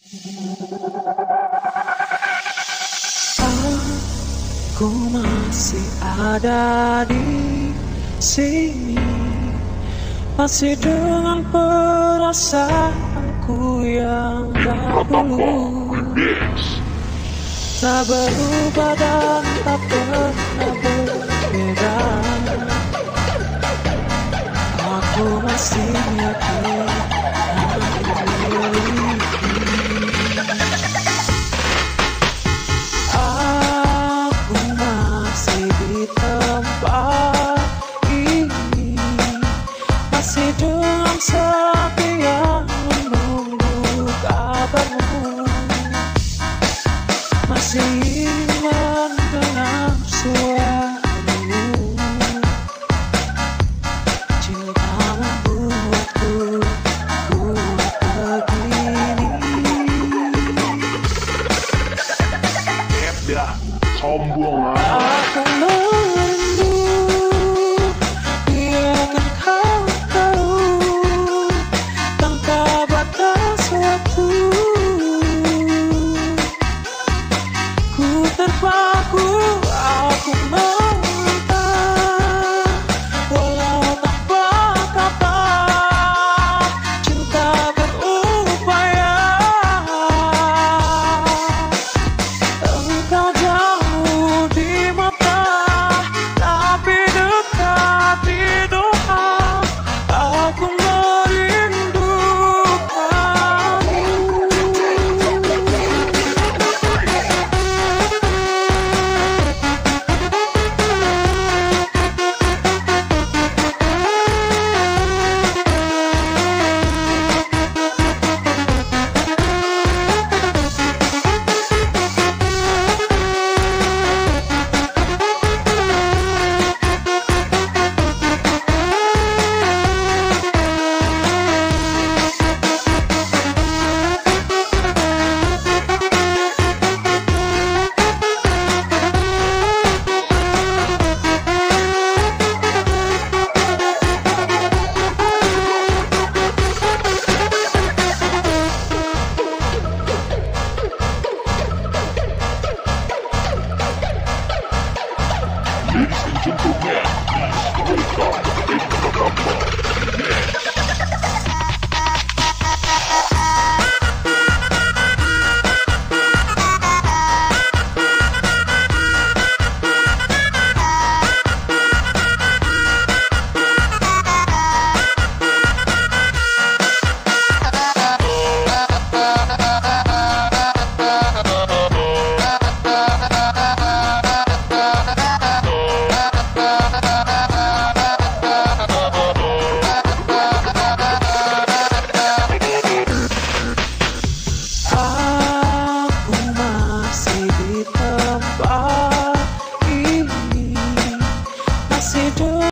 Aku masih ada di sini, masih dengan perasaanku yang dahulu. Tak berubah dan tak pernah berbeda. Aku masih yakin aku memiliki. Aku masih di tempat ini, masih dengan setia menunggu kabarmu, masih ingin mendengar suaramu. Cinta membuatku kuat begini. Ya, sombong ah. Aku